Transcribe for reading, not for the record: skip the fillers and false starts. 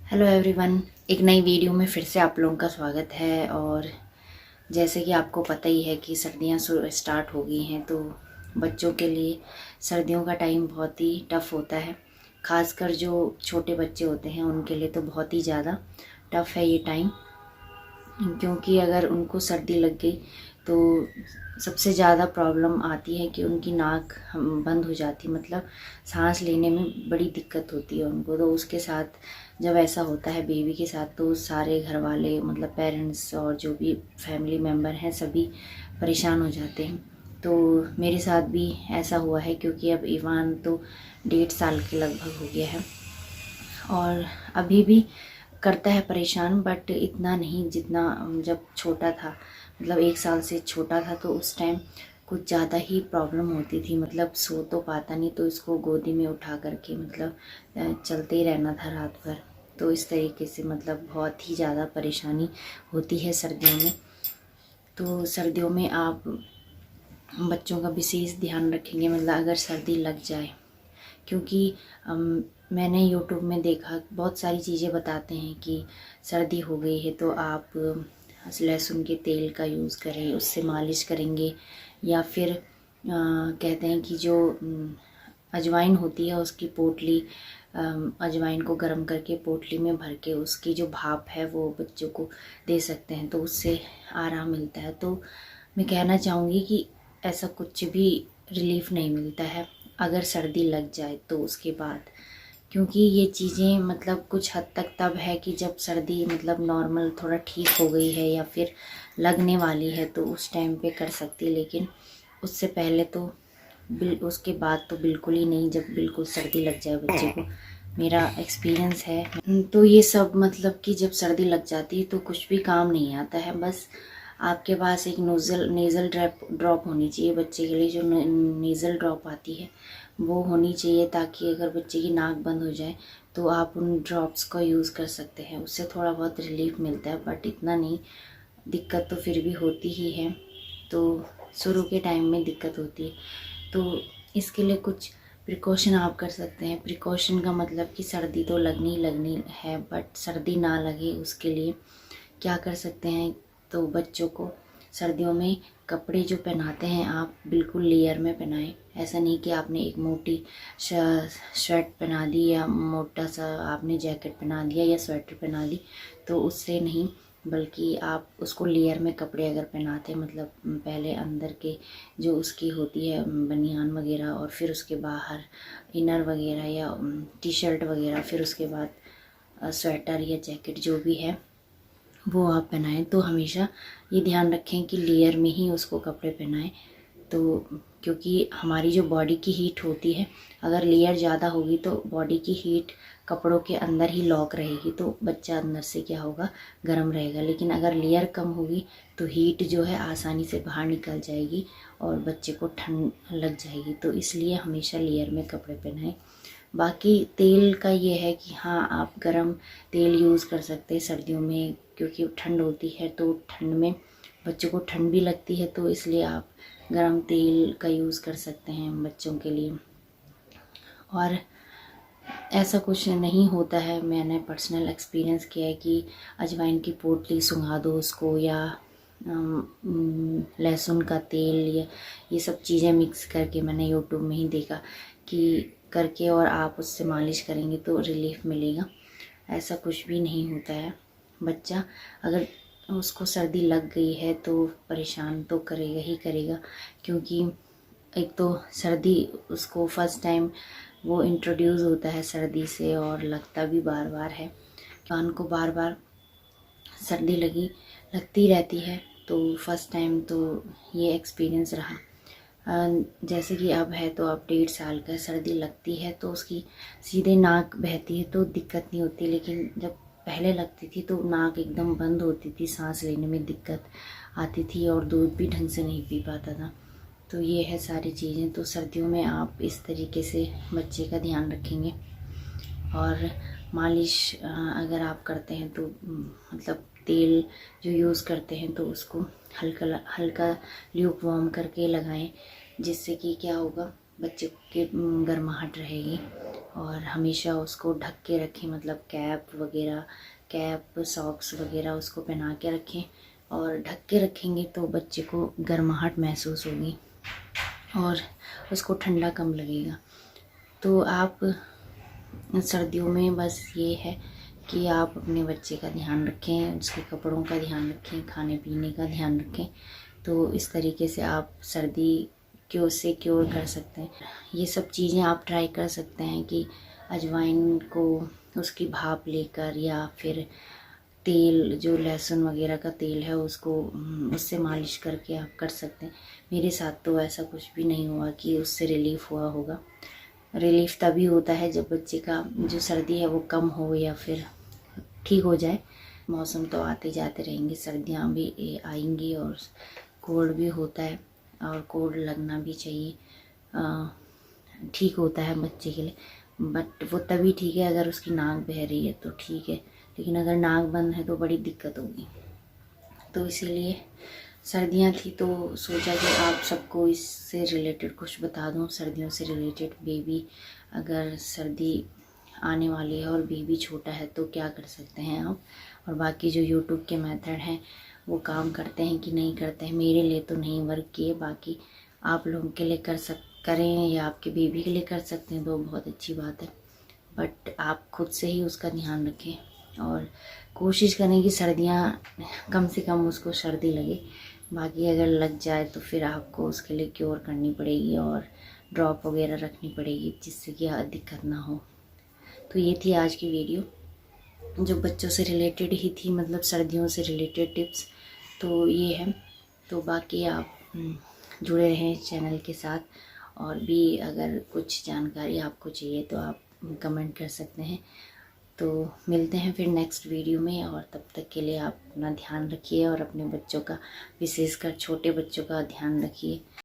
Hello everyone, एक नई video में फिर से आप लोगों का स्वागत है। और जैसे कि आपको पता ही है कि सर्दियां स्टार्ट हो गई हैं, तो बच्चों के लिए सर्दियों का टाइम बहुत ही टफ़ होता है। खासकर जो छोटे बच्चे होते हैं उनके लिए तो बहुत ही ज़्यादा टफ़ है ये टाइम, क्योंकि अगर उनको सर्दी लग गई तो सबसे ज़्यादा प्रॉब्लम आती है कि उनकी नाक बंद हो जाती, मतलब सांस लेने में बड़ी दिक्कत होती है उनको। तो उसके साथ जब ऐसा होता है बेबी के साथ, तो सारे घर वाले मतलब पेरेंट्स और जो भी फैमिली मेम्बर हैं सभी परेशान हो जाते हैं। तो मेरे साथ भी ऐसा हुआ है, क्योंकि अब इवान तो 1.5 साल के लगभग हो गया है और अभी भी करता है परेशान, बट इतना नहीं जितना जब छोटा था। मतलब 1 साल से छोटा था तो उस टाइम कुछ ज़्यादा ही प्रॉब्लम होती थी, मतलब सो तो पाता नहीं, तो इसको गोदी में उठा करके मतलब चलते ही रहना था रात भर। तो इस तरीके से मतलब बहुत ही ज़्यादा परेशानी होती है सर्दियों में। तो सर्दियों में आप बच्चों का विशेष ध्यान रखेंगे, मतलब अगर सर्दी लग जाए, क्योंकि मैंने यूट्यूब में देखा बहुत सारी चीज़ें बताते हैं कि सर्दी हो गई है तो आप लहसुन के तेल का यूज़ करें, उससे मालिश करेंगे। या फिर कहते हैं कि जो अजवाइन होती है उसकी पोटली, अजवाइन को गर्म करके पोटली में भर के उसकी जो भाप है वो बच्चों को दे सकते हैं, तो उससे आराम मिलता है। तो मैं कहना चाहूँगी कि ऐसा कुछ भी रिलीफ नहीं मिलता है अगर सर्दी लग जाए तो उसके बाद, क्योंकि ये चीज़ें मतलब कुछ हद तक तब है कि जब सर्दी मतलब नॉर्मल थोड़ा ठीक हो गई है या फिर लगने वाली है तो उस टाइम पे कर सकती है, लेकिन उससे पहले तो उसके बाद तो बिल्कुल ही नहीं, जब बिल्कुल सर्दी लग जाए बच्चे को। मेरा एक्सपीरियंस है। तो ये सब मतलब कि जब सर्दी लग जाती है तो कुछ भी काम नहीं आता है। बस आपके पास एक नेज़ल ड्रॉप होनी चाहिए बच्चे के लिए, जो नेज़ल ड्रॉप आती है वो होनी चाहिए, ताकि अगर बच्चे की नाक बंद हो जाए तो आप उन ड्रॉप्स का यूज़ कर सकते हैं। उससे थोड़ा बहुत रिलीफ मिलता है, बट इतना नहीं। दिक्कत तो फिर भी होती ही है, तो शुरू के टाइम में दिक्कत होती है। तो इसके लिए कुछ प्रिकॉशन आप कर सकते हैं। प्रिकॉशन का मतलब कि सर्दी तो लगनी लगनी है, बट सर्दी ना लगे उसके लिए क्या कर सकते हैं। तो बच्चों को सर्दियों में कपड़े जो पहनाते हैं आप बिल्कुल लेयर में पहनाएं। ऐसा नहीं कि आपने एक मोटी शर्ट पहना दी या मोटा सा आपने जैकेट पहना दिया या स्वेटर पहना दी, तो उससे नहीं, बल्कि आप उसको लेयर में कपड़े अगर पहनाते हैं, मतलब पहले अंदर के जो उसकी होती है बनियान वगैरह, और फिर उसके बाहर इनर वगैरह या टी शर्ट वगैरह, फिर उसके बाद स्वेटर या जैकेट जो भी है वो आप पहनाएं। तो हमेशा ये ध्यान रखें कि लेयर में ही उसको कपड़े पहनाएं। तो क्योंकि हमारी जो बॉडी की हीट होती है, अगर लेयर ज़्यादा होगी तो बॉडी की हीट कपड़ों के अंदर ही लॉक रहेगी, तो बच्चा अंदर से क्या होगा, गर्म रहेगा। लेकिन अगर लेयर कम होगी तो हीट जो है आसानी से बाहर निकल जाएगी और बच्चे को ठंड लग जाएगी। तो इसलिए हमेशा लेयर में कपड़े पहनाएं। बाकी तेल का ये है कि हाँ, आप गरम तेल यूज़ कर सकते हैं सर्दियों में, क्योंकि ठंड होती है तो ठंड में बच्चों को ठंड भी लगती है, तो इसलिए आप गरम तेल का यूज़ कर सकते हैं बच्चों के लिए। और ऐसा कुछ नहीं होता है, मैंने पर्सनल एक्सपीरियंस किया है कि अजवाइन की पोटली सुंघा दो उसको, या लहसुन का तेल, या ये सब चीज़ें मिक्स करके मैंने यूट्यूब में ही देखा कि करके और आप उससे मालिश करेंगे तो रिलीफ मिलेगा। ऐसा कुछ भी नहीं होता है। बच्चा अगर उसको सर्दी लग गई है तो परेशान तो करेगा ही करेगा, क्योंकि एक तो सर्दी उसको फर्स्ट टाइम वो इंट्रोड्यूस होता है सर्दी से, और लगता भी बार बार है। कान को बार बार सर्दी लगती रहती है। तो फर्स्ट टाइम तो ये एक्सपीरियंस रहा। जैसे कि अब है तो अब 1.5 साल का, सर्दी लगती है तो उसकी सीधे नाक बहती है तो दिक्कत नहीं होती, लेकिन जब पहले लगती थी तो नाक एकदम बंद होती थी, सांस लेने में दिक्कत आती थी और दूध भी ढंग से नहीं पी पाता था। तो ये है सारी चीज़ें। तो सर्दियों में आप इस तरीके से बच्चे का ध्यान रखेंगे। और मालिश अगर आप करते हैं तो मतलब तेल जो यूज़ करते हैं तो उसको हल्का हल्का ल्यूक वार्म करके लगाएं, जिससे कि क्या होगा, बच्चे की गर्माहट रहेगी। और हमेशा उसको ढक के रखें, मतलब कैप सॉक्स वगैरह उसको पहना के रखें, और ढक के रखेंगे तो बच्चे को गर्माहट महसूस होगी और उसको ठंडा कम लगेगा। तो आप सर्दियों में बस ये है कि आप अपने बच्चे का ध्यान रखें, उसके कपड़ों का ध्यान रखें, खाने पीने का ध्यान रखें। तो इस तरीके से आप सर्दी से क्योर कर सकते हैं। ये सब चीज़ें आप ट्राई कर सकते हैं कि अजवाइन को उसकी भाप लेकर, या फिर तेल जो लहसुन वगैरह का तेल है उसको उससे मालिश करके आप कर सकते हैं। मेरे साथ तो ऐसा कुछ भी नहीं हुआ कि उससे रिलीफ़ हुआ होगा। रिलीफ़ तभी होता है जब बच्चे का जो सर्दी है वो कम हो या फिर ठीक हो जाए। मौसम तो आते जाते रहेंगे, सर्दियाँ भी आएंगी और कोल्ड भी होता है, और कोल्ड लगना भी चाहिए, ठीक होता है बच्चे के लिए। बट वो तभी ठीक है अगर उसकी नाक बह रही है तो ठीक है, लेकिन अगर नाक बंद है तो बड़ी दिक्कत होगी। तो इसीलिए सर्दियाँ थी तो सोचा कि आप सबको इससे रिलेटेड कुछ बता दूं। सर्दियों से रिलेटेड बेबी, अगर सर्दी आने वाली है और बेबी छोटा है तो क्या कर सकते हैं आप, और बाकी जो यूट्यूब के मेथड हैं वो काम करते हैं कि नहीं करते हैं। मेरे लिए तो नहीं वर्क किए, बाकी आप लोगों के लिए करें या आपके बेबी के लिए कर सकते हैं तो बहुत अच्छी बात है। बट आप खुद से ही उसका ध्यान रखें और कोशिश करें कि सर्दियाँ कम से कम उसको सर्दी लगे। बाकी अगर लग जाए तो फिर आपको उसके लिए क्योर करनी पड़ेगी और ड्रॉप वगैरह रखनी पड़ेगी, जिससे कि दिक्कत ना हो। तो ये थी आज की वीडियो जो बच्चों से रिलेटेड ही थी, मतलब सर्दियों से रिलेटेड टिप्स तो ये है। तो बाकी आप जुड़े रहें चैनल के साथ, और भी अगर कुछ जानकारी आपको चाहिए तो आप कमेंट कर सकते हैं। तो मिलते हैं फिर नेक्स्ट वीडियो में, और तब तक के लिए आप अपना ध्यान रखिए और अपने बच्चों का, विशेषकर छोटे बच्चों का ध्यान रखिए।